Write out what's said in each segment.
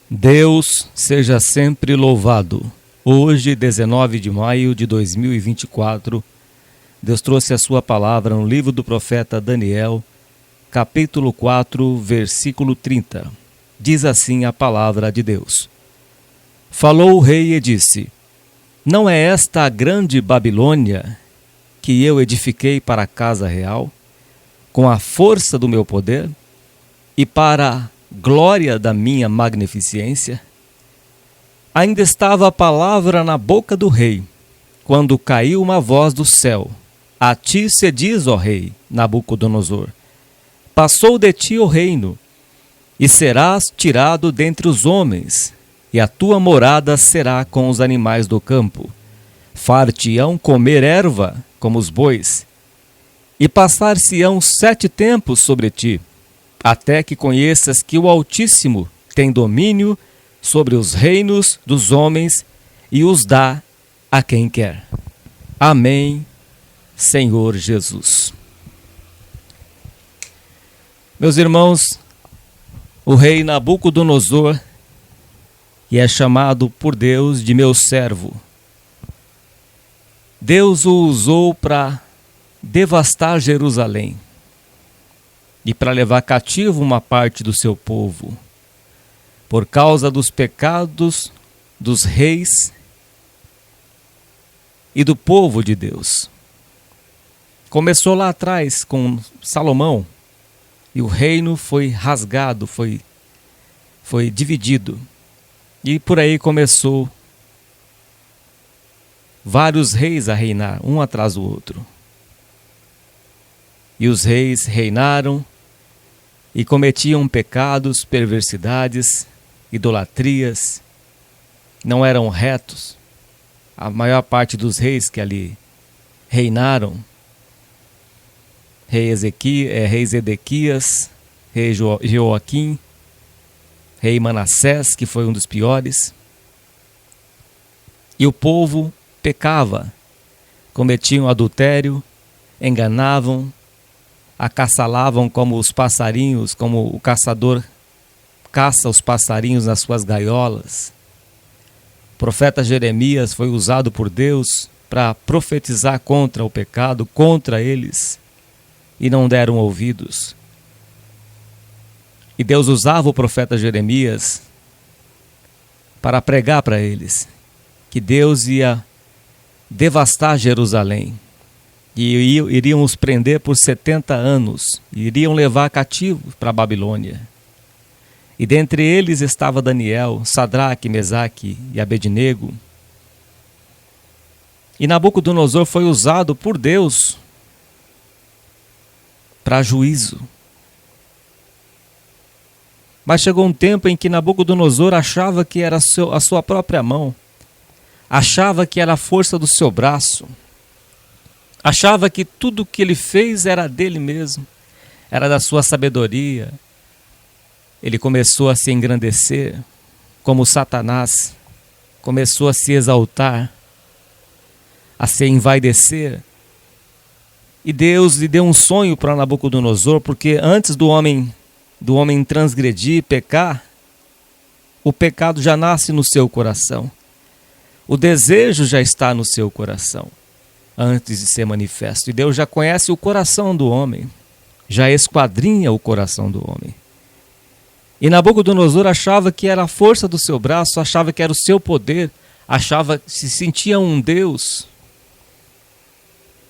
Deus seja sempre louvado. Hoje, 19 de maio de 2024, Deus trouxe a sua palavra no livro do profeta Daniel, capítulo 4, versículo 30. Diz assim a palavra de Deus. Falou o rei e disse: Não é esta a grande Babilônia que eu edifiquei para a casa real, com a força do meu poder e para a glória da minha magnificência? Ainda estava a palavra na boca do rei, quando caiu uma voz do céu: A ti se diz, ó rei Nabucodonosor, passou de ti o reino, e serás tirado dentre os homens, e a tua morada será com os animais do campo. Far-te-ão comer erva, como os bois, e passar-se-ão 7 tempos sobre ti, até que conheças que o Altíssimo tem domínio sobre os reinos dos homens e os dá a quem quer. Amém, Senhor Jesus. Meus irmãos, o rei Nabucodonosor, que é chamado por Deus de meu servo, Deus o usou para devastar Jerusalém e para levar cativo uma parte do seu povo, por causa dos pecados dos reis e do povo de Deus. Começou lá atrás com Salomão, e o reino foi rasgado, foi dividido. E por aí começou vários reis a reinar, um atrás do outro. E os reis reinaram e cometiam pecados, perversidades, idolatrias, não eram retos. A maior parte dos reis que ali reinaram, rei Zedequias, rei Joaquim, rei Manassés, que foi um dos piores. E o povo pecava, cometiam adultério, enganavam, acaçalavam como os passarinhos, como o caçador caça os passarinhos nas suas gaiolas. O profeta Jeremias foi usado por Deus para profetizar contra o pecado, contra eles, e não deram ouvidos. E Deus usava o profeta Jeremias para pregar para eles que Deus ia devastar Jerusalém, e iriam os prender por 70 anos, e iriam levar cativos para a Babilônia. E dentre eles estava Daniel, Sadraque, Mesaque e Abednego. E Nabucodonosor foi usado por Deus para juízo. Mas chegou um tempo em que Nabucodonosor achava que era a sua própria mão, achava que era a força do seu braço, achava que tudo que ele fez era dele mesmo, era da sua sabedoria. Ele começou a se engrandecer, como Satanás, começou a se exaltar, a se envaidecer. E Deus lhe deu um sonho para Nabucodonosor, porque antes do homem transgredir, pecar, o pecado já nasce no seu coração. O desejo já está no seu coração, antes de ser manifesto. E Deus já conhece o coração do homem, já esquadrinha o coração do homem. E Nabucodonosor achava que era a força do seu braço, achava que era o seu poder, achava que se sentia um Deus.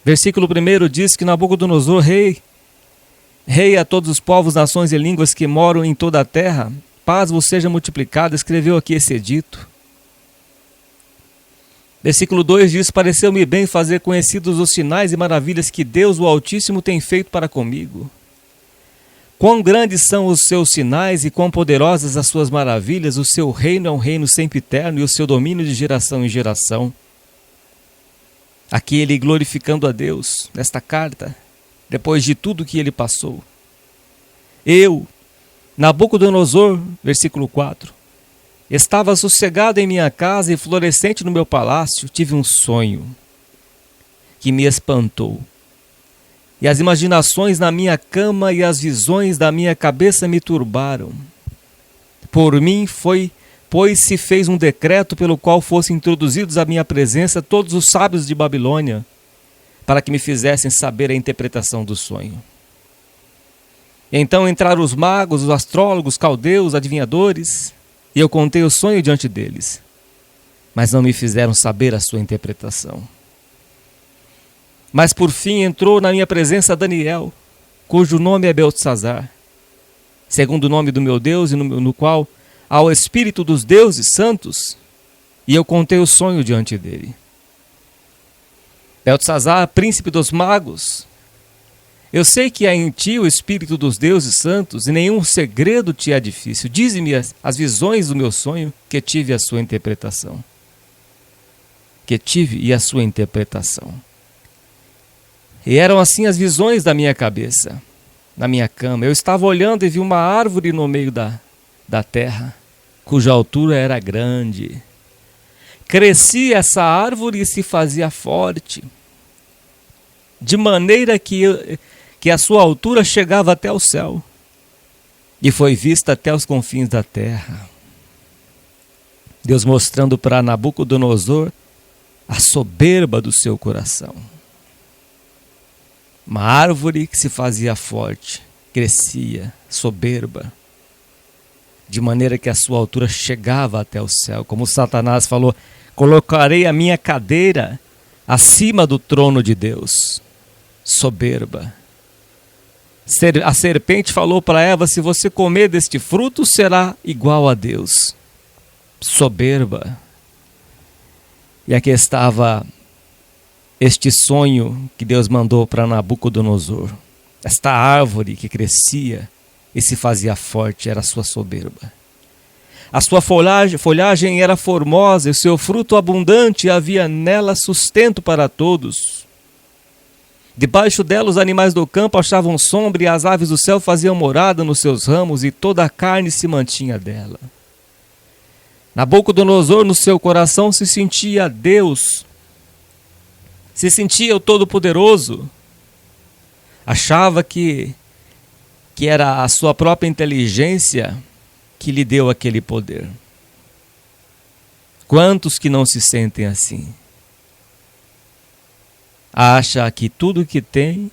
Versículo 1 diz que Nabucodonosor, rei a todos os povos, nações e línguas que moram em toda a terra, paz vos seja multiplicada, escreveu aqui esse edito. Versículo 2 diz: Pareceu-me bem fazer conhecidos os sinais e maravilhas que Deus, o Altíssimo, tem feito para comigo. Quão grandes são os seus sinais e quão poderosas as suas maravilhas, o seu reino é um reino sempre eterno e o seu domínio de geração em geração. Aqui ele glorificando a Deus, nesta carta, depois de tudo que ele passou. Eu, Nabucodonosor, versículo 4, estava sossegado em minha casa e florescente no meu palácio, tive um sonho que me espantou. E as imaginações na minha cama e as visões da minha cabeça me turbaram. Por mim foi Depois se fez um decreto pelo qual fossem introduzidos à minha presença todos os sábios de Babilônia, para que me fizessem saber a interpretação do sonho. Então entraram os magos, os astrólogos, caldeus, adivinhadores, e eu contei o sonho diante deles, mas não me fizeram saber a sua interpretação. Mas por fim entrou na minha presença Daniel, cujo nome é Beltesazar, segundo o nome do meu Deus, e no qual há o Espírito dos deuses santos, e eu contei o sonho diante dele. Beltesazar, príncipe dos magos, eu sei que há em ti o Espírito dos deuses santos, e nenhum segredo te é difícil. Dize-me as visões do meu sonho, que tive a sua interpretação. E eram assim as visões da minha cabeça, na minha cama. Eu estava olhando e vi uma árvore no meio da terra, cuja altura era grande. Crescia essa árvore e se fazia forte, de maneira que a sua altura chegava até o céu, e foi vista até os confins da terra. Deus mostrando para Nabucodonosor a soberba do seu coração. Uma árvore que se fazia forte, crescia, soberba, de maneira que a sua altura chegava até o céu. Como Satanás falou, colocarei a minha cadeira acima do trono de Deus. Soberba. A serpente falou para Eva, se você comer deste fruto, será igual a Deus. Soberba. E aqui estava este sonho que Deus mandou para Nabucodonosor. Esta árvore que crescia e se fazia forte era a sua soberba. A sua folhagem era formosa e o seu fruto abundante, e havia nela sustento para todos. Debaixo dela os animais do campo achavam sombra, e as aves do céu faziam morada nos seus ramos, e toda a carne se mantinha dela. Nabucodonosor no seu coração se sentia Deus, se sentia o Todo-Poderoso, achava que era a sua própria inteligência que lhe deu aquele poder. Quantos que não se sentem assim? Acha que tudo que tem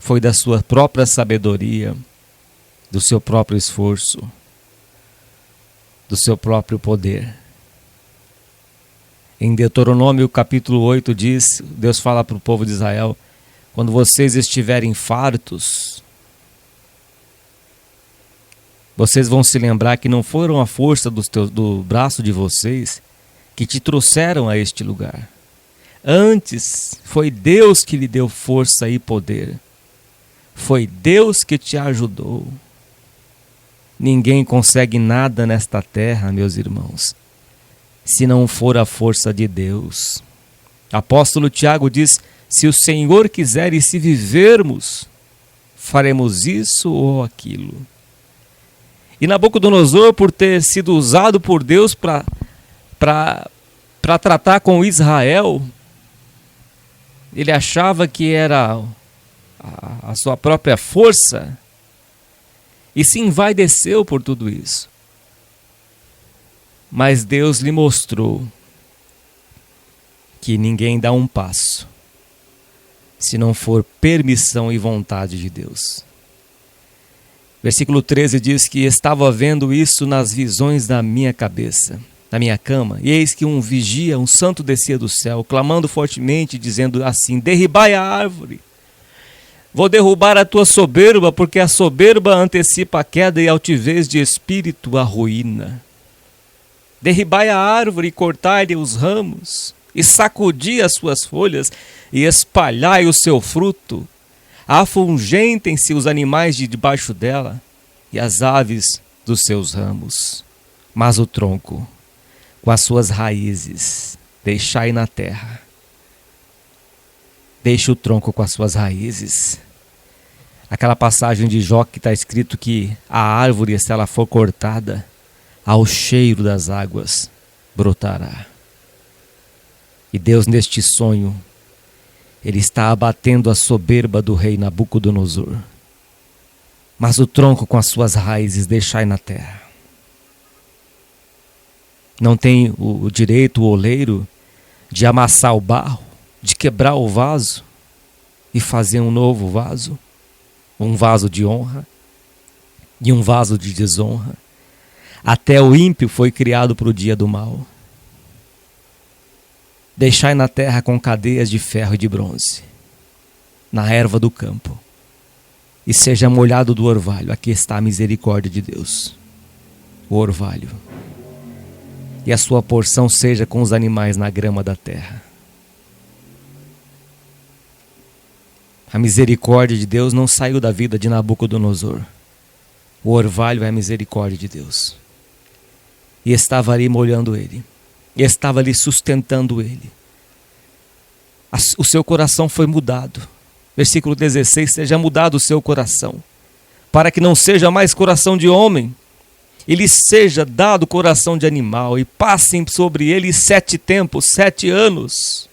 foi da sua própria sabedoria, do seu próprio esforço, do seu próprio poder. Em Deuteronômio capítulo 8 diz, Deus fala para o povo de Israel, quando vocês estiverem fartos, vocês vão se lembrar que não foram a força do braço de vocês que te trouxeram a este lugar. Antes, foi Deus que lhe deu força e poder. Foi Deus que te ajudou. Ninguém consegue nada nesta terra, meus irmãos, se não for a força de Deus. Apóstolo Tiago diz, se o Senhor quiser e se vivermos, faremos isso ou aquilo. E Nabucodonosor, por ter sido usado por Deus para tratar com Israel, ele achava que era a sua própria força e se envaideceu por tudo isso. Mas Deus lhe mostrou que ninguém dá um passo se não for permissão e vontade de Deus. Versículo 13 diz que estava vendo isso nas visões da minha cabeça, na minha cama, e eis que um vigia, um santo descia do céu, clamando fortemente, dizendo assim, derribai a árvore, vou derrubar a tua soberba, porque a soberba antecipa a queda e a altivez de espírito a ruína. Derribai a árvore e cortai-lhe os ramos, e sacudi as suas folhas, e espalhai o seu fruto. Afungentem-se os animais de debaixo dela, e as aves dos seus ramos. Mas o tronco, com as suas raízes, deixai na terra. Deixe o tronco com as suas raízes. Aquela passagem de Jó que está escrito que a árvore, se ela for cortada, ao cheiro das águas brotará. E Deus, neste sonho, Ele está abatendo a soberba do rei Nabucodonosor. Mas o tronco com as suas raízes deixai na terra. Não tem o direito, o oleiro, de amassar o barro, de quebrar o vaso e fazer um novo vaso, um vaso de honra e um vaso de desonra. Até o ímpio foi criado para o dia do mal. Deixai na terra com cadeias de ferro e de bronze, na erva do campo, e seja molhado do orvalho. Aqui está a misericórdia de Deus, o orvalho. E a sua porção seja com os animais na grama da terra. A misericórdia de Deus não saiu da vida de Nabucodonosor. O orvalho é a misericórdia de Deus. E estava ali molhando ele. E estava ali sustentando ele. O seu coração foi mudado. Versículo 16, seja mudado o seu coração, para que não seja mais coração de homem, e lhe seja dado coração de animal, e passem sobre ele 7 tempos, 7 anos.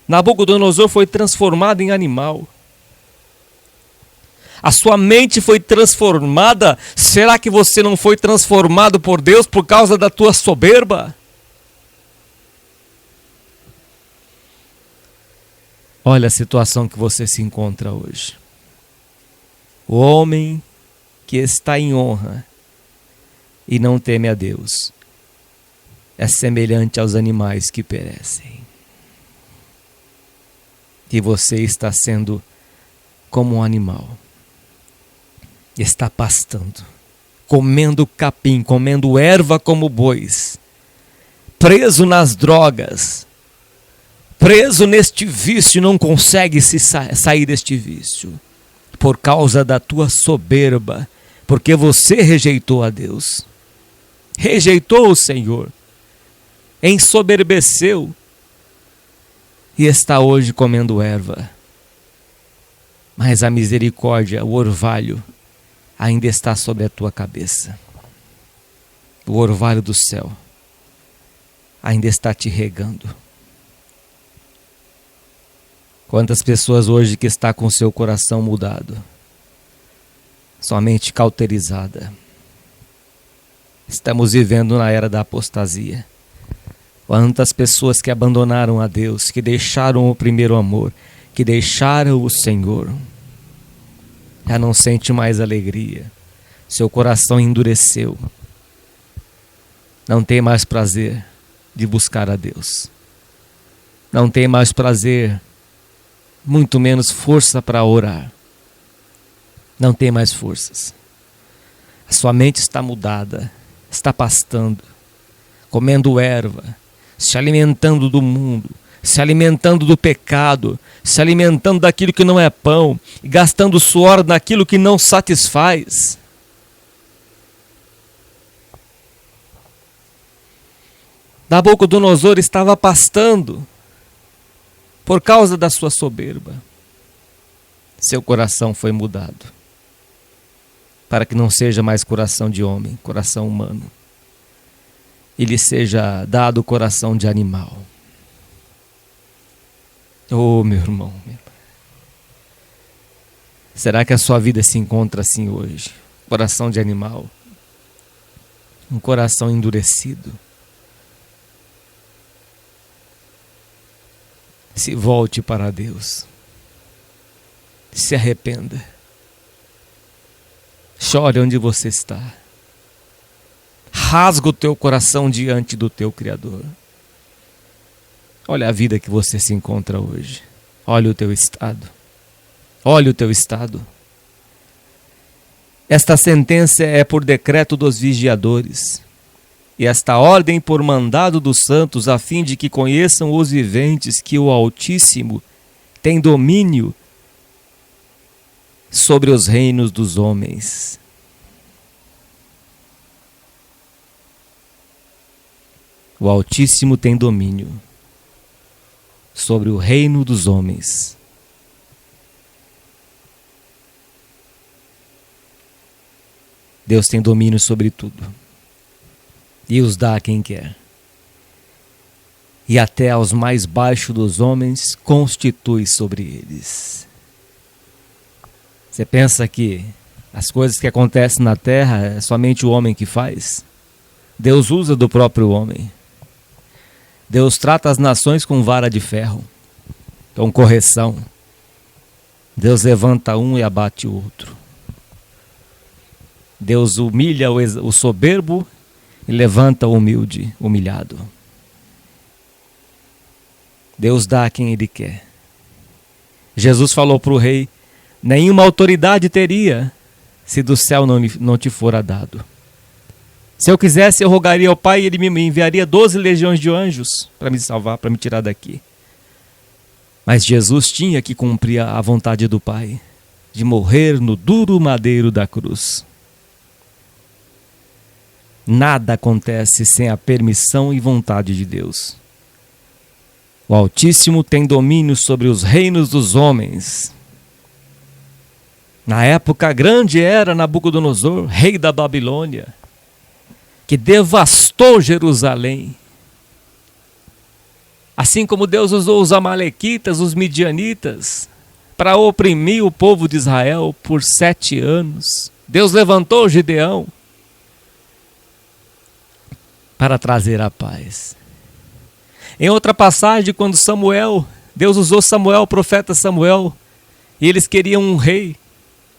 Nabucodonosor foi transformado em animal. A sua mente foi transformada. Será que você não foi transformado por Deus por causa da tua soberba? Olha a situação que você se encontra hoje. O homem que está em honra e não teme a Deus é semelhante aos animais que perecem. E você está sendo como um animal. Está pastando, comendo capim, comendo erva como bois, preso nas drogas, preso neste vício, não consegue sair deste vício, por causa da tua soberba, porque você rejeitou a Deus, rejeitou o Senhor, ensoberbeceu, e está hoje comendo erva. Mas a misericórdia, o orvalho, ainda está sobre a tua cabeça. O orvalho do céu ainda está te regando. Quantas pessoas hoje que está com seu coração mudado, sua mente cauterizada. Estamos vivendo na era da apostasia. Quantas pessoas que abandonaram a Deus, que deixaram o primeiro amor, que deixaram o Senhor, já não sente mais alegria, seu coração endureceu, não tem mais prazer de buscar a Deus, não tem mais prazer, muito menos força para orar, não tem mais forças. A sua mente está mudada, está pastando, comendo erva, se alimentando do mundo, se alimentando do pecado, se alimentando daquilo que não é pão, e gastando suor naquilo que não satisfaz. Nabucodonosor estava pastando por causa da sua soberba. Seu coração foi mudado, para que não seja mais coração de homem, coração humano, e lhe seja dado o coração de animal. Oh, meu irmão, minha irmã. Será que a sua vida se encontra assim hoje? Coração de animal, um coração endurecido. Se volte para Deus, se arrependa, chore onde você está, rasga o teu coração diante do teu Criador. Olha a vida que você se encontra hoje. Olha o teu estado. Olha o teu estado. Esta sentença é por decreto dos vigiadores, e esta ordem por mandado dos santos, a fim de que conheçam os viventes que o Altíssimo tem domínio sobre os reinos dos homens. O Altíssimo tem domínio sobre o reino dos homens. Deus tem domínio sobre tudo e os dá a quem quer. E até aos mais baixos dos homens constitui sobre eles. Você pensa que as coisas que acontecem na terra é somente o homem que faz? Deus usa do próprio homem. Deus trata as nações com vara de ferro, com correção. Deus levanta um e abate o outro. Deus humilha o soberbo e levanta o humilde, humilhado. Deus dá a quem Ele quer. Jesus falou para o rei: nenhuma autoridade teria se do céu não te fora dado. Se eu quisesse, eu rogaria ao Pai e Ele me enviaria 12 legiões de anjos para me salvar, para me tirar daqui. Mas Jesus tinha que cumprir a vontade do Pai, de morrer no duro madeiro da cruz. Nada acontece sem a permissão e vontade de Deus. O Altíssimo tem domínio sobre os reinos dos homens. Na época grande era Nabucodonosor, rei da Babilônia, que devastou Jerusalém. Assim como Deus usou os amalequitas, os midianitas, para oprimir o povo de Israel por 7 anos. Deus levantou Gideão para trazer a paz. Em outra passagem, quando Deus usou Samuel, o profeta Samuel, e eles queriam um rei.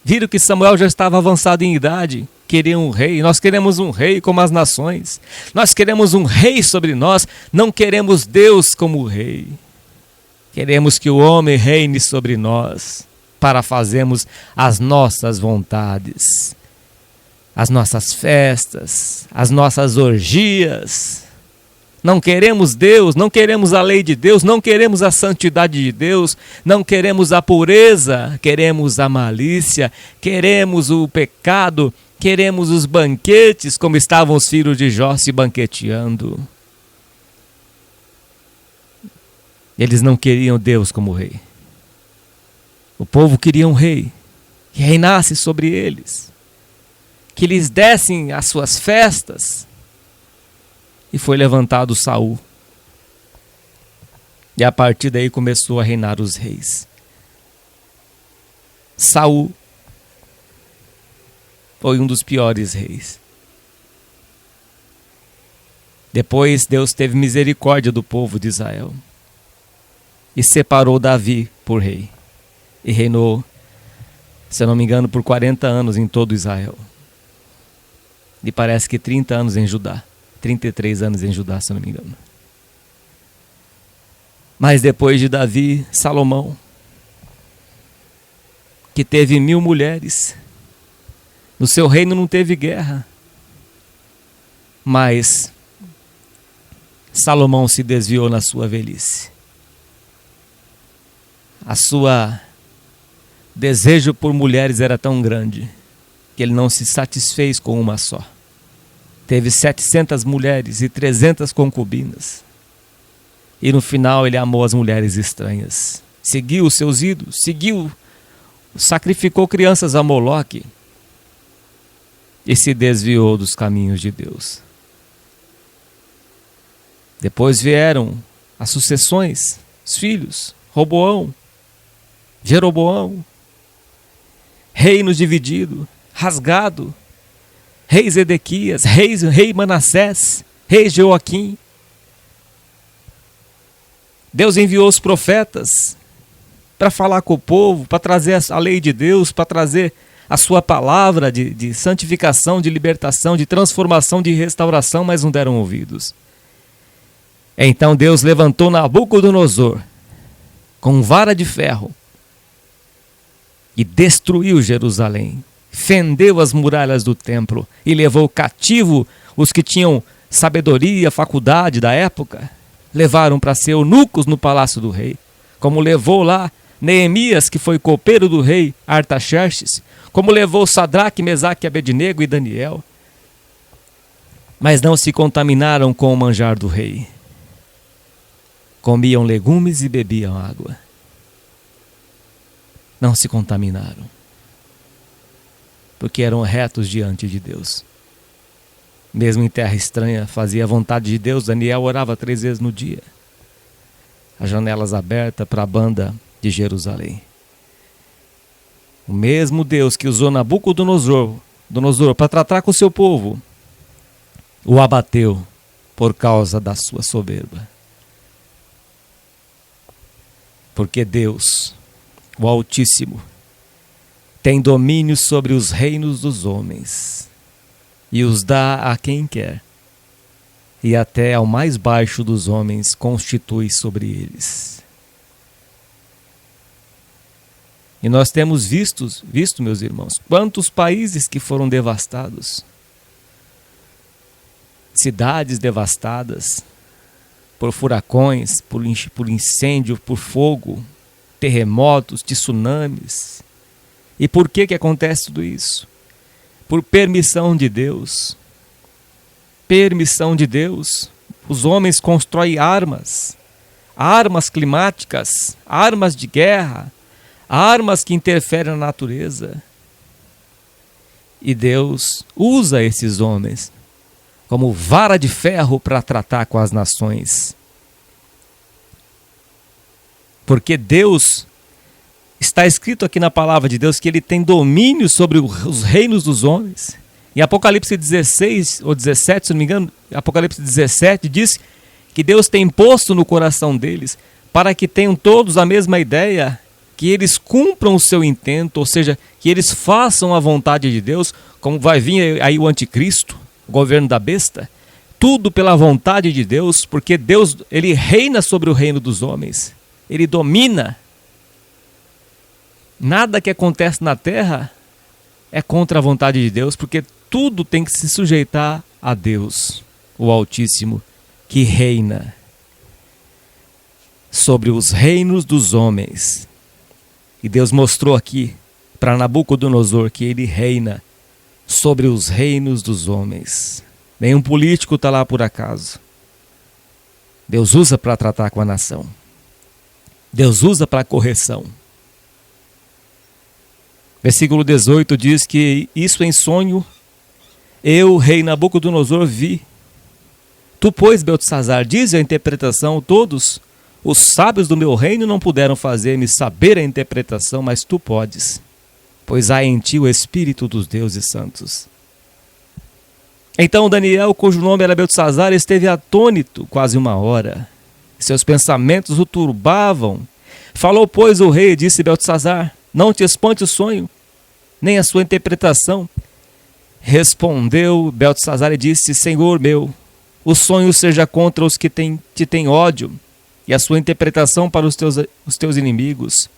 Viram que Samuel já estava avançado em idade, queriam um rei. Nós queremos um rei como as nações. Nós queremos um rei sobre nós, não queremos Deus como rei. Queremos que o homem reine sobre nós, para fazermos as nossas vontades, as nossas festas, as nossas orgias. Não queremos Deus, não queremos a lei de Deus, não queremos a santidade de Deus, não queremos a pureza, queremos a malícia, queremos o pecado, queremos os banquetes, como estavam os filhos de Jó se banqueteando. Eles não queriam Deus como rei. O povo queria um rei que reinasse sobre eles, que lhes dessem as suas festas. E foi levantado Saul. E a partir daí começou a reinar os reis. Saul foi um dos piores reis. Depois Deus teve misericórdia do povo de Israel e separou Davi por rei. E reinou, se eu não me engano, por 40 anos em todo Israel. E parece que 30 anos em Judá. 33 anos em Judá, se eu não me engano. Mas depois de Davi, Salomão, que teve 1000 mulheres. No seu reino não teve guerra. Mas Salomão se desviou na sua velhice. A sua desejo por mulheres era tão grande que ele não se satisfez com uma só. Teve 700 mulheres e 300 concubinas. E no final ele amou as mulheres estranhas. Seguiu os seus ídolos, sacrificou crianças a Moloque. E se desviou dos caminhos de Deus. Depois vieram as sucessões, os filhos, Roboão, Jeroboão, reino dividido, rasgado. Rei Zedequias, rei Manassés, rei Joaquim. Deus enviou os profetas para falar com o povo, para trazer a lei de Deus, para trazer a sua palavra de santificação, de libertação, de transformação, de restauração, mas não deram ouvidos. Então Deus levantou Nabucodonosor com vara de ferro e destruiu Jerusalém. Fendeu as muralhas do templo e levou cativo os que tinham sabedoria, faculdade da época. Levaram para ser eunucos no palácio do rei, como levou lá Neemias, que foi copeiro do rei Artaxerxes, como levou Sadraque, Mesaque, Abednego e Daniel. Mas não se contaminaram com o manjar do rei. Comiam legumes e bebiam água. Não se contaminaram, porque eram retos diante de Deus. Mesmo em terra estranha, fazia a vontade de Deus. Daniel orava 3 vezes no dia. As janelas abertas para a banda de Jerusalém. O mesmo Deus que usou Nabucodonosor para tratar com o seu povo, o abateu por causa da sua soberba. Porque Deus, o Altíssimo, tem domínio sobre os reinos dos homens e os dá a quem quer, e até ao mais baixo dos homens constitui sobre eles. E nós temos visto, meus irmãos, quantos países que foram devastados, cidades devastadas por furacões, por incêndio, por fogo, terremotos, tsunamis. E por que acontece tudo isso? Por permissão de Deus. Permissão de Deus. Os homens constroem armas climáticas, armas de guerra, armas que interferem na natureza. E Deus usa esses homens como vara de ferro para tratar com as nações. Porque Deus, está escrito aqui na palavra de Deus que Ele tem domínio sobre os reinos dos homens. Em Apocalipse 16 ou 17, se não me engano, Apocalipse 17 diz que Deus tem posto no coração deles para que tenham todos a mesma ideia, que eles cumpram o seu intento, ou seja, que eles façam a vontade de Deus, como vai vir aí o anticristo, o governo da besta, tudo pela vontade de Deus, porque Deus, Ele reina sobre o reino dos homens, Ele domina. Nada que acontece na terra é contra a vontade de Deus, porque tudo tem que se sujeitar a Deus, o Altíssimo, que reina sobre os reinos dos homens. E Deus mostrou aqui para Nabucodonosor que ele reina sobre os reinos dos homens. Nenhum político está lá por acaso. Deus usa para tratar com a nação. Deus usa para correção. Versículo 18 diz que isso em sonho eu, rei Nabucodonosor, vi. Tu, pois, Beltesazar, diz a interpretação, todos os sábios do meu reino não puderam fazer-me saber a interpretação, mas tu podes, pois há em ti o Espírito dos deuses santos. Então Daniel, cujo nome era Beltesazar, esteve atônito quase uma hora. Seus pensamentos o turbavam. Falou, pois, o rei, disse Beltesazar, não te espante o sonho, nem a sua interpretação. Respondeu Beltesazar e disse, Senhor meu, o sonho seja contra os que te têm ódio, e a sua interpretação para os teus inimigos.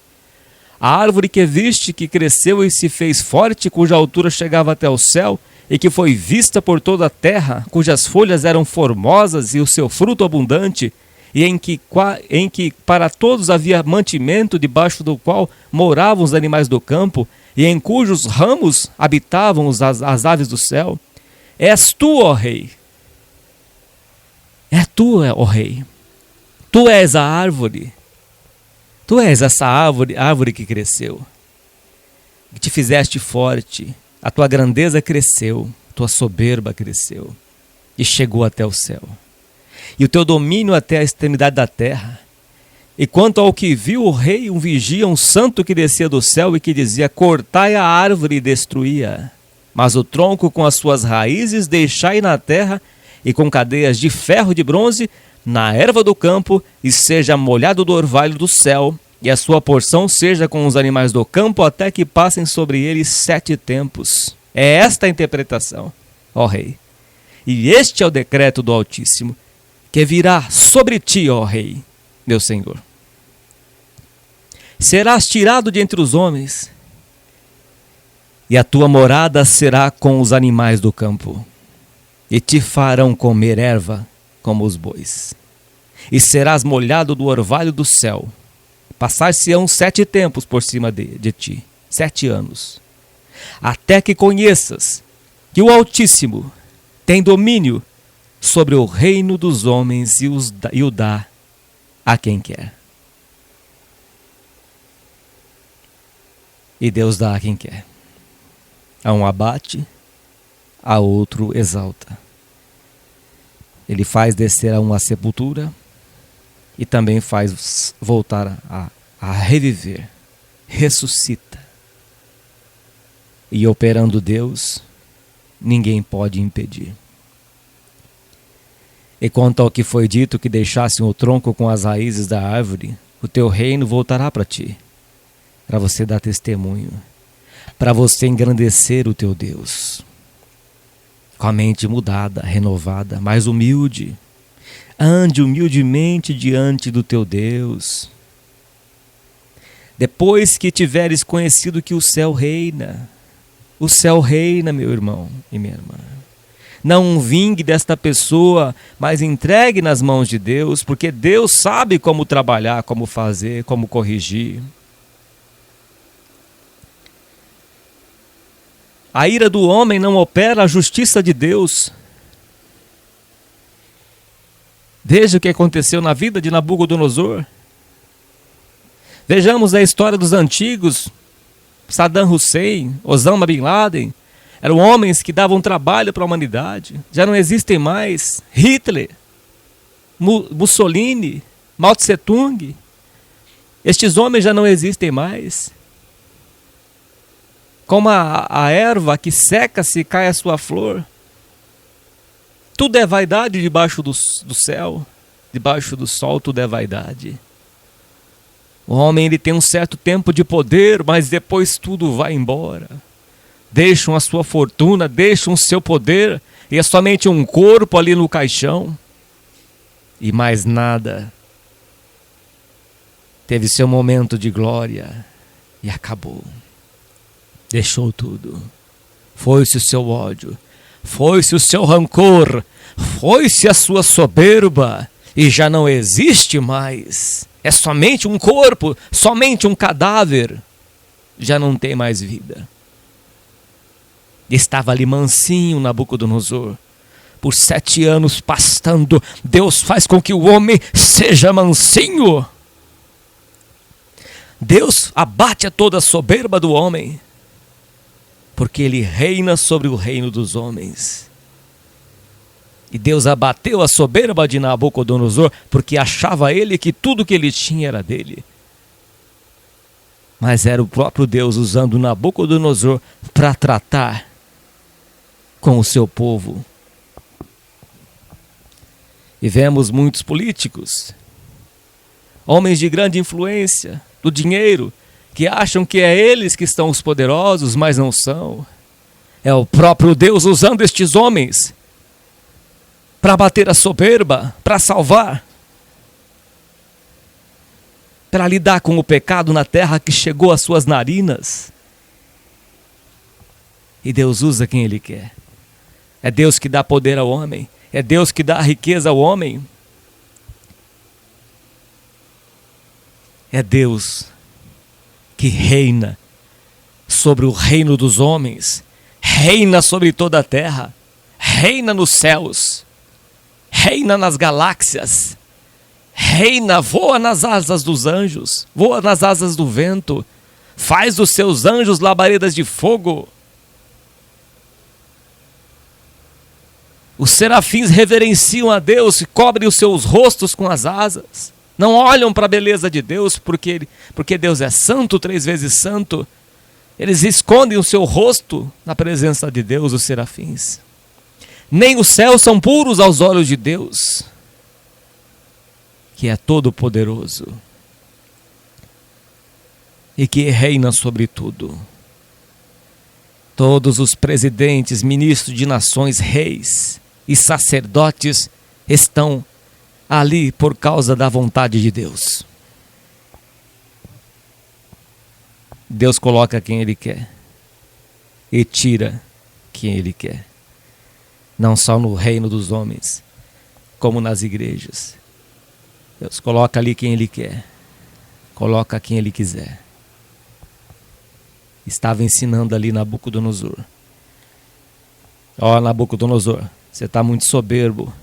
A árvore que viste, que cresceu e se fez forte, cuja altura chegava até o céu, e que foi vista por toda a terra, cujas folhas eram formosas e o seu fruto abundante, e em que para todos havia mantimento, debaixo do qual moravam os animais do campo, e em cujos ramos habitavam as aves do céu. És tu, ó rei. É tu, ó rei. Tu és a árvore. Tu és essa árvore que cresceu, que te fizeste forte. A tua grandeza cresceu, tua soberba cresceu e chegou até o céu. E o teu domínio até a extremidade da terra. E quanto ao que viu o rei, um vigia, um santo que descia do céu e que dizia, cortai a árvore e destruía, mas o tronco com as suas raízes deixai na terra, e com cadeias de ferro e de bronze, na erva do campo, e seja molhado do orvalho do céu, e a sua porção seja com os animais do campo, até que passem sobre ele 7 tempos. É esta a interpretação, ó rei. E este é o decreto do Altíssimo, que virá sobre ti, ó rei, meu senhor. Serás tirado de entre os homens, e a tua morada será com os animais do campo, e te farão comer erva como os bois. E serás molhado do orvalho do céu. Passar-se-ão 7 tempos por cima de ti, 7 anos, até que conheças que o Altíssimo tem domínio sobre o reino dos homens e o dá a quem quer. E Deus dá a quem quer. A um abate, a outro exalta. Ele faz descer a um à sepultura e também faz voltar a reviver. Ressuscita. E operando Deus, ninguém pode impedir. E quanto ao que foi dito que deixassem o tronco com as raízes da árvore, o teu reino voltará para ti, para você dar testemunho, para você engrandecer o teu Deus. Com a mente mudada, renovada, mais humilde. Ande humildemente diante do teu Deus. Depois que tiveres conhecido que o céu reina, meu irmão e minha irmã. Não vingue desta pessoa, mas entregue nas mãos de Deus, porque Deus sabe como trabalhar, como fazer, como corrigir. A ira do homem não opera a justiça de Deus. Veja o que aconteceu na vida de Nabucodonosor. Vejamos a história dos antigos. Saddam Hussein, Osama Bin Laden, eram homens que davam trabalho para a humanidade. Já não existem mais. Hitler, Mussolini, Mao Tse Tung. Estes homens já não existem mais. Como a erva que seca-se e cai a sua flor. Tudo é vaidade debaixo do céu. Debaixo do sol tudo é vaidade. O homem ele tem um certo tempo de poder, mas depois tudo vai embora. Deixam a sua fortuna, deixam o seu poder, e é somente um corpo ali no caixão. E mais nada. Teve seu momento de glória e acabou. Deixou tudo. Foi-se o seu ódio, foi-se o seu rancor, foi-se a sua soberba, e já não existe mais. É somente um corpo, somente um cadáver. Já não tem mais vida. Estava ali mansinho Nabucodonosor. Por 7 anos pastando, Deus faz com que o homem seja mansinho. Deus abate a toda a soberba do homem, porque ele reina sobre o reino dos homens. E Deus abateu a soberba de Nabucodonosor, porque achava ele que tudo que ele tinha era dele. Mas era o próprio Deus usando Nabucodonosor para tratar com o seu povo. E vemos muitos políticos, homens de grande influência, do dinheiro, que acham que é eles que estão os poderosos, mas não são. É o próprio Deus usando estes homens para bater a soberba, para salvar, para lidar com o pecado na terra que chegou às suas narinas. E Deus usa quem Ele quer. É Deus que dá poder ao homem, é Deus que dá riqueza ao homem. É Deus que reina sobre o reino dos homens, reina sobre toda a terra, reina nos céus, reina nas galáxias, reina, voa nas asas dos anjos, voa nas asas do vento, faz dos seus anjos labaredas de fogo. Os serafins reverenciam a Deus e cobrem os seus rostos com as asas. Não olham para a beleza de Deus, porque Deus é santo, 3 vezes santo. Eles escondem o seu rosto na presença de Deus, os serafins. Nem os céus são puros aos olhos de Deus, que é todo-poderoso e que reina sobre tudo. Todos os presidentes, ministros de nações, reis e sacerdotes estão ali por causa da vontade de Deus. Deus coloca quem Ele quer e tira quem Ele quer. Não só no reino dos homens, como nas igrejas. Deus coloca ali quem Ele quer, coloca quem Ele quiser. Estava ensinando ali Nabucodonosor. Ó, Nabucodonosor, você está muito soberbo.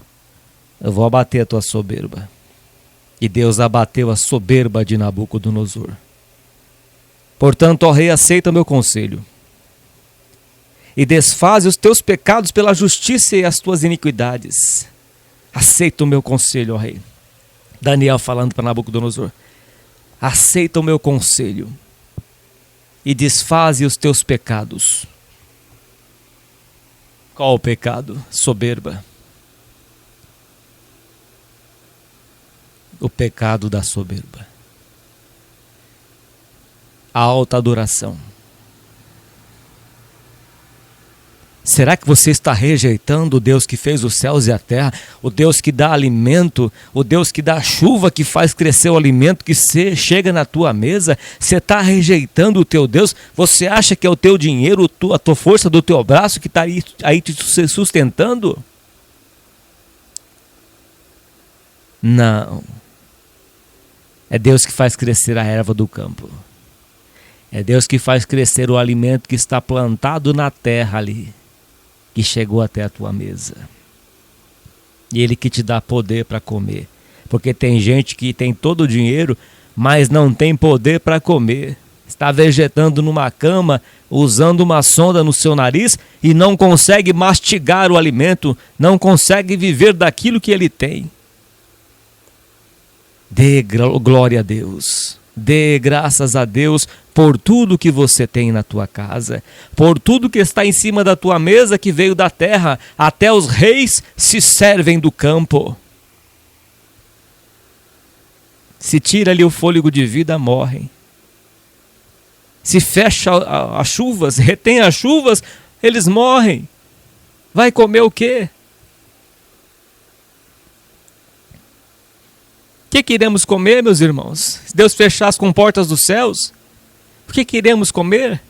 Eu vou abater a tua soberba. E Deus abateu a soberba de Nabucodonosor. Portanto, ó rei, aceita o meu conselho. E desfaze os teus pecados pela justiça e as tuas iniquidades. Aceita o meu conselho, ó rei. Daniel falando para Nabucodonosor. Aceita o meu conselho. E desfaze os teus pecados. Qual o pecado? Soberba. o pecado da soberba. A alta adoração. Será que você está rejeitando o Deus que fez os céus e a terra, o Deus que dá alimento, o Deus que dá chuva, que faz crescer o alimento que chega na tua mesa? Você está rejeitando o teu Deus? Você acha que é o teu dinheiro, a tua força do teu braço que está aí te sustentando? Não. É Deus que faz crescer a erva do campo. É Deus que faz crescer o alimento que está plantado na terra ali, que chegou até a tua mesa. E Ele que te dá poder para comer. Porque tem gente que tem todo o dinheiro, mas não tem poder para comer. Está vegetando numa cama, usando uma sonda no seu nariz e não consegue mastigar o alimento, não consegue viver daquilo que ele tem. Dê glória a Deus. Dê graças a Deus por tudo que você tem na tua casa, por tudo que está em cima da tua mesa que veio da terra. Até os reis se servem do campo. Se tira-lhe o fôlego de vida, morrem. Se fecha as chuvas, retém as chuvas, eles morrem. Vai comer o quê? O que iremos comer, meus irmãos? Se Deus fechar as comportas dos céus, o que iremos comer?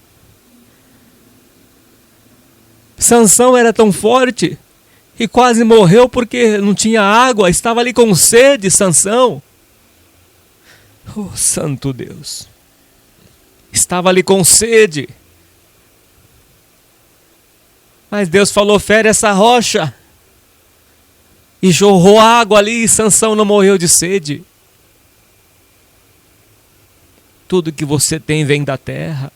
Sansão era tão forte e quase morreu porque não tinha água, estava ali com sede, Sansão. Oh, santo Deus! Estava ali com sede. Mas Deus falou, fere essa rocha. E jorrou água ali e Sansão não morreu de sede. Tudo que você tem vem da terra.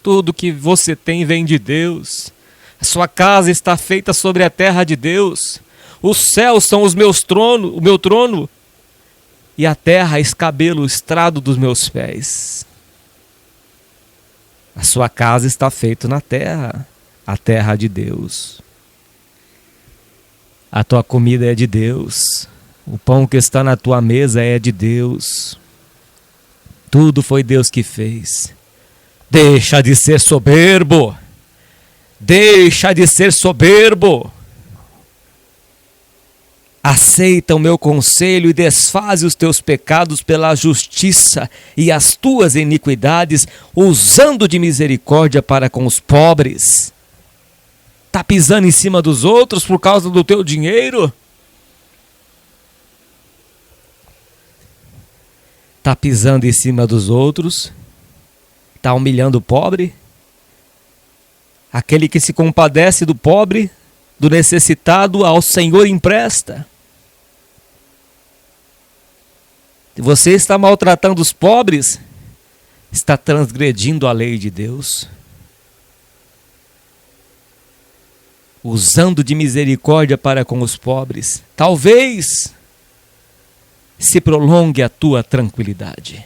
Tudo que você tem vem de Deus. A sua casa está feita sobre a terra de Deus. Os céus são o meu trono. E a terra é escabelo, o estrado dos meus pés. A sua casa está feita na terra. A terra de Deus. A tua comida é de Deus. O pão que está na tua mesa é de Deus. Tudo foi Deus que fez. Deixa de ser soberbo. Deixa de ser soberbo. Aceita o meu conselho e desfaze os teus pecados pela justiça e as tuas iniquidades, usando de misericórdia para com os pobres. Está pisando em cima dos outros por causa do teu dinheiro? Está pisando em cima dos outros? Está humilhando o pobre? Aquele que se compadece do pobre, do necessitado, ao Senhor empresta. Se você está maltratando os pobres, está transgredindo a lei de Deus. Usando de misericórdia para com os pobres, talvez se prolongue a tua tranquilidade.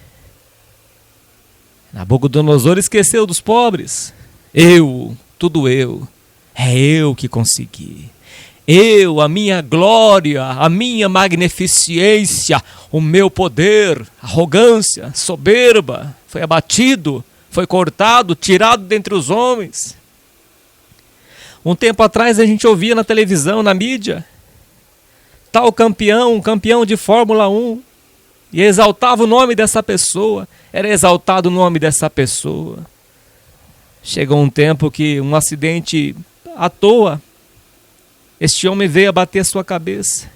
Nabucodonosor esqueceu dos pobres. Tudo eu. É eu que consegui. Eu, a minha glória, a minha magnificência, o meu poder, arrogância, soberba, foi abatido, foi cortado, tirado dentre os homens. Um tempo atrás a gente ouvia na televisão, na mídia, tal campeão, um campeão de Fórmula 1, e exaltava o nome dessa pessoa, era exaltado o nome dessa pessoa. Chegou um tempo que um acidente à toa, este homem veio a bater a sua cabeça,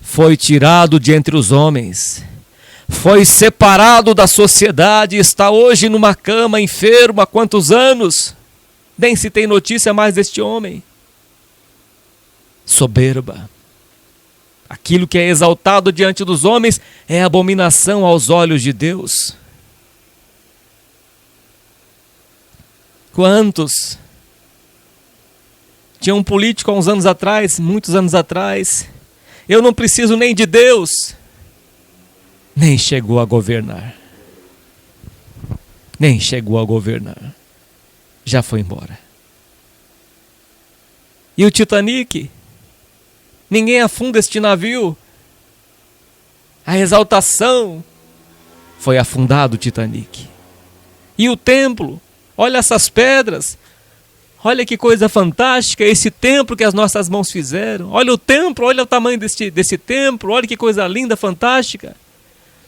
foi tirado de entre os homens, foi separado da sociedade, está hoje numa cama enfermo há quantos anos? Nem se tem notícia mais deste homem. Soberba. Aquilo que é exaltado diante dos homens é abominação aos olhos de Deus. Quantos? Tinha um político há uns anos atrás, muitos anos atrás. Eu não preciso nem de Deus. Nem chegou a governar. Nem chegou a governar. Já foi embora. E o Titanic? Ninguém afunda este navio. a exaltação, foi afundado o Titanic. E o templo, olha essas pedras, olha que coisa fantástica, esse templo que as nossas mãos fizeram. Olha o templo, olha o tamanho desse templo, olha que coisa linda, fantástica.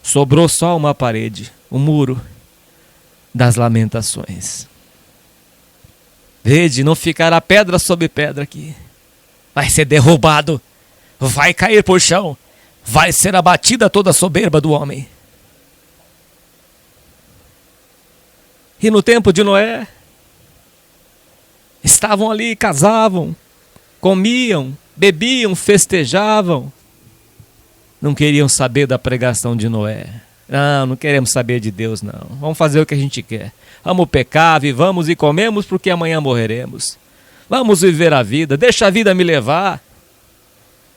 Sobrou só uma parede, o muro das lamentações. Vede, não ficará pedra sobre pedra aqui. Vai ser derrubado, vai cair por chão, vai ser abatida toda a soberba do homem. E no tempo de Noé, estavam ali, casavam, comiam, bebiam, festejavam. Não queriam saber da pregação de Noé. Não queremos saber de Deus, não. Vamos fazer o que a gente quer. Vamos pecar, vivamos e comemos porque amanhã morreremos. Vamos viver a vida, deixa a vida me levar.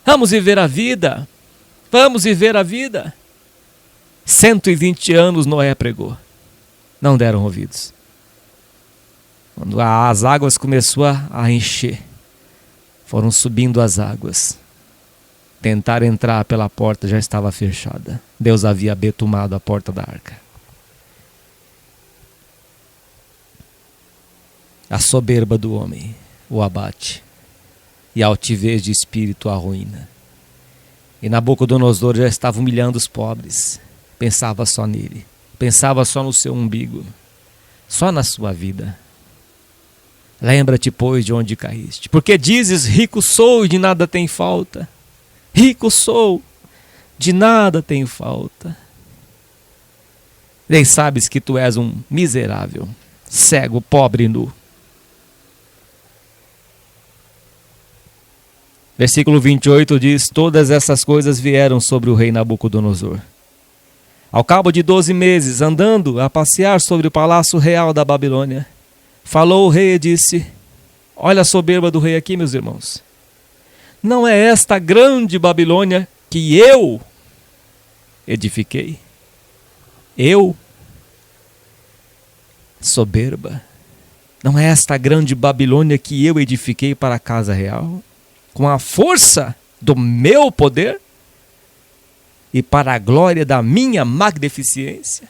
Vamos viver a vida. Vamos viver a vida. 120 anos Noé pregou. Não deram ouvidos. Quando as águas começaram a encher, foram subindo as águas. Tentaram entrar pela porta, já estava fechada. Deus havia betumado a porta da arca. A soberba do homem o abate, e a altivez de espírito a ruína. E Nabucodonosor já estava humilhando os pobres. Pensava só nele. Pensava só no seu umbigo, só na sua vida. Lembra-te, pois, de onde caíste. Porque dizes, rico sou e de nada tenho falta. Rico sou, de nada tenho falta. Nem sabes que tu és um miserável, cego, pobre e nu. Versículo 28 diz, todas essas coisas vieram sobre o rei Nabucodonosor. Ao cabo de 12 meses, andando a passear sobre o palácio real da Babilônia, falou o rei e disse, olha a soberba do rei aqui, meus irmãos. Não é esta a grande Babilônia que eu edifiquei? Eu? Soberba. Não é esta a grande Babilônia que eu edifiquei para a casa real? Com a força do meu poder? E para a glória da minha magnificência?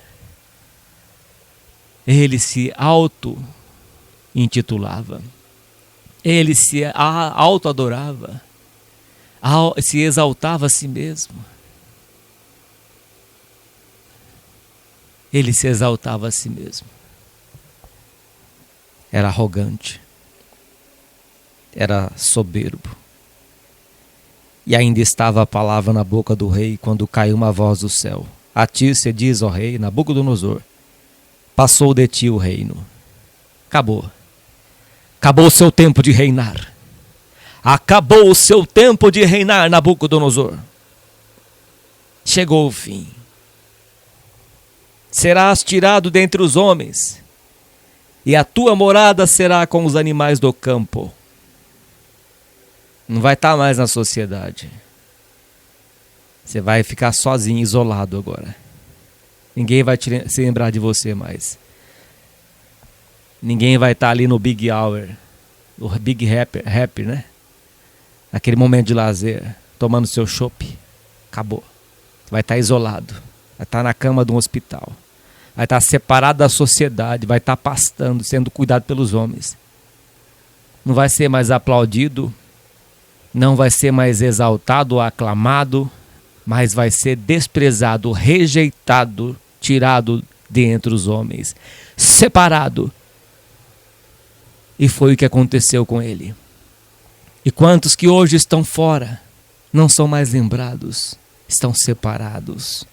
Ele se auto-intitulava. Ele se auto-adorava. Se exaltava a si mesmo. Ele se exaltava a si mesmo. Era arrogante. Era soberbo. E ainda estava a palavra na boca do rei quando caiu uma voz do céu. A ti se diz, ó rei, Nabucodonosor, passou de ti o reino. Acabou. Acabou o seu tempo de reinar. Acabou o seu tempo de reinar, Nabucodonosor. Chegou o fim. Serás tirado dentre os homens, e a tua morada será com os animais do campo. Não vai estar mais na sociedade. Você vai ficar sozinho, isolado agora. Ninguém vai se lembrar de você mais. Ninguém vai estar ali no Big Hour, o Big Happy, né? Naquele momento de lazer, tomando seu chopp. Acabou. Vai estar isolado. Vai estar na cama de um hospital. Vai estar separado da sociedade. Vai estar pastando, sendo cuidado pelos homens. Não vai ser mais aplaudido. Não vai ser mais exaltado ou aclamado. Mas vai ser desprezado, rejeitado, tirado de entre os homens. Separado. E foi o que aconteceu com ele. E quantos que hoje estão fora, não são mais lembrados, estão separados.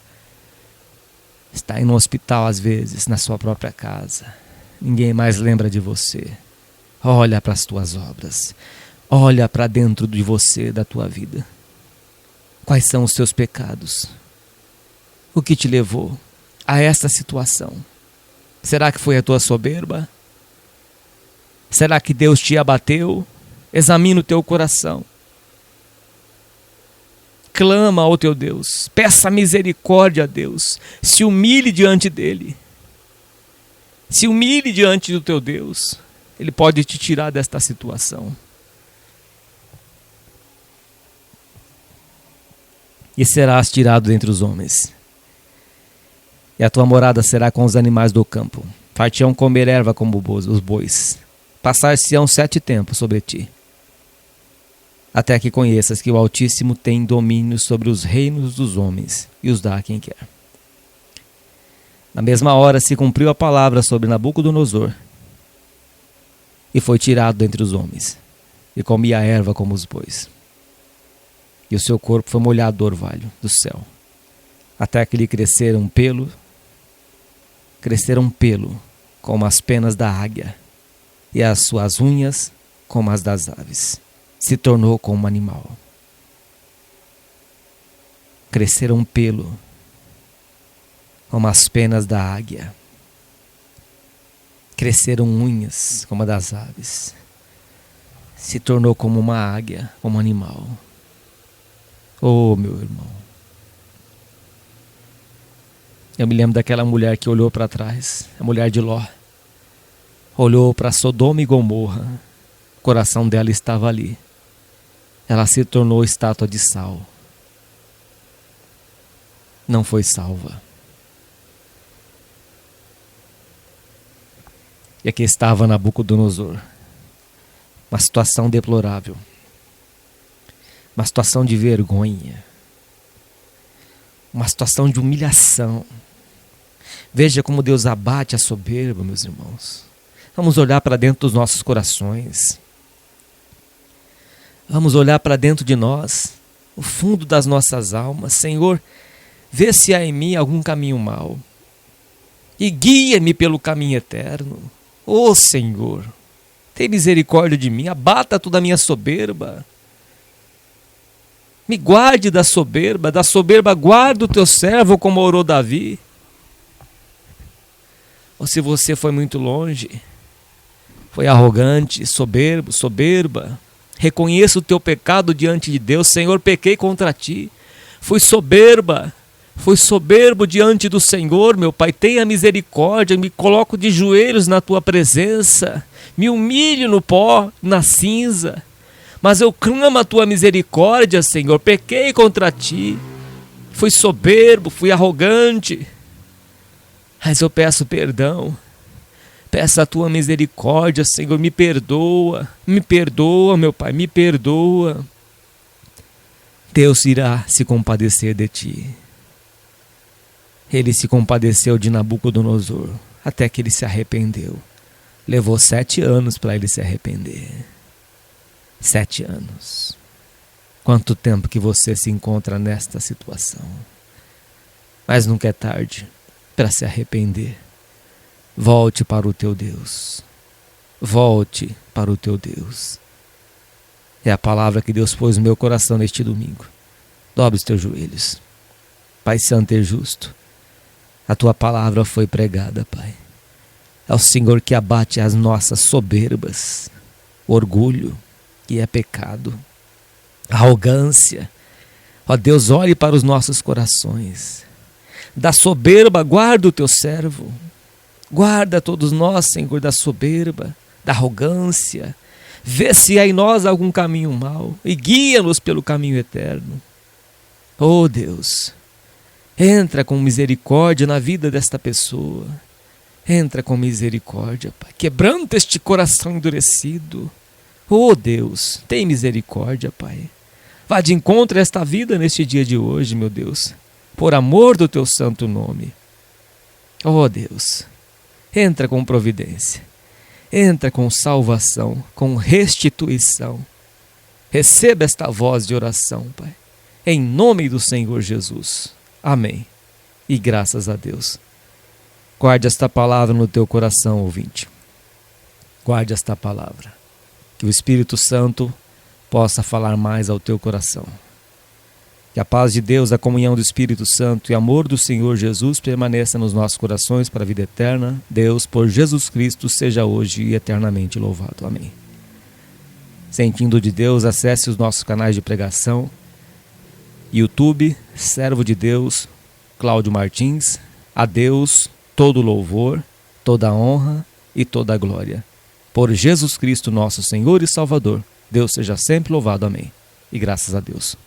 Está aí no hospital às vezes, na sua própria casa. Ninguém mais lembra de você. Olha para as tuas obras. Olha para dentro de você, da tua vida. Quais são os seus pecados? O que te levou a esta situação? Será que foi a tua soberba? Será que Deus te abateu? Examina o teu coração. Clama ao teu Deus. Peça misericórdia a Deus. Se humilhe diante dele. Se humilhe diante do teu Deus. Ele pode te tirar desta situação. e serás tirado dentre os homens. E a tua morada será com os animais do campo. Far-te-ão comer erva como os bois. Passar-se-ão 7 tempos sobre ti, até que conheças que o Altíssimo tem domínio sobre os reinos dos homens e os dá a quem quer. Na mesma hora se cumpriu a palavra sobre Nabucodonosor, e foi tirado dentre os homens, e comia a erva como os bois. E o seu corpo foi molhado do orvalho do céu, até que lhe cresceram um pelo como as penas da águia, e as suas unhas como as das aves. Se tornou como um animal. Cresceram um pelo como as penas da águia. Cresceram unhas como a das aves. Se tornou como uma águia, como um animal. Oh, meu irmão. Eu me lembro daquela mulher que olhou para trás, a mulher de Ló. Olhou para Sodoma e Gomorra. O coração dela estava ali. Ela se tornou estátua de sal. Não foi salva. E aqui estava Nabucodonosor. Uma situação deplorável. Uma situação de vergonha. Uma situação de humilhação. Veja como Deus abate a soberba, meus irmãos. Vamos olhar para dentro dos nossos corações. Vamos olhar para dentro de nós, o fundo das nossas almas. Senhor, vê se há em mim algum caminho mau e guia-me pelo caminho eterno. Ó Senhor, tem misericórdia de mim, abata toda a minha soberba. Me guarde da soberba guarda o teu servo, como orou Davi. Ou se você foi muito longe, foi arrogante, soberba, reconheça o teu pecado diante de Deus. Senhor, pequei contra ti, fui soberbo diante do Senhor, meu Pai. Tenha misericórdia, me coloco de joelhos na tua presença, me humilho no pó, na cinza, mas eu clamo a tua misericórdia, Senhor. Pequei contra ti, fui soberbo, fui arrogante, mas eu peço perdão. Peço a tua misericórdia, Senhor. Me perdoa, meu Pai, me perdoa. Deus irá se compadecer de ti. Ele se compadeceu de Nabucodonosor, até que ele se arrependeu. Levou 7 anos para ele se arrepender. 7 anos. Quanto tempo que você se encontra nesta situação. Mas nunca é tarde para se arrepender. Volte para o teu Deus. Volte para o teu Deus. É a palavra que Deus pôs no meu coração neste domingo. Dobre os teus joelhos. Pai santo e justo, a tua palavra foi pregada, Pai. É o Senhor que abate as nossas soberbas, orgulho, que é pecado, arrogância. Ó Deus, olhe para os nossos corações. Da soberba, guarda o teu servo. Guarda todos nós, Senhor, da soberba, da arrogância. Vê se há em nós algum caminho mau e guia-nos pelo caminho eterno. Oh Deus, entra com misericórdia na vida desta pessoa. Entra com misericórdia, Pai, quebrando este coração endurecido. Oh Deus, tem misericórdia, Pai. Vá de encontro a esta vida neste dia de hoje, meu Deus, por amor do teu santo nome. Oh Deus, entra com providência, entra com salvação, com restituição. Receba esta voz de oração, Pai, em nome do Senhor Jesus. Amém. E graças a Deus. Guarde esta palavra no teu coração, ouvinte. Guarde esta palavra. Que o Espírito Santo possa falar mais ao teu coração. Que a paz de Deus, a comunhão do Espírito Santo e o amor do Senhor Jesus permaneça nos nossos corações para a vida eterna. Deus, por Jesus Cristo, seja hoje e eternamente louvado. Amém. Sentindo de Deus, acesse os nossos canais de pregação. YouTube, Servo de Deus, Cláudio Martins. A Deus todo louvor, toda honra e toda glória. Por Jesus Cristo, nosso Senhor e Salvador. Deus seja sempre louvado. Amém. E graças a Deus.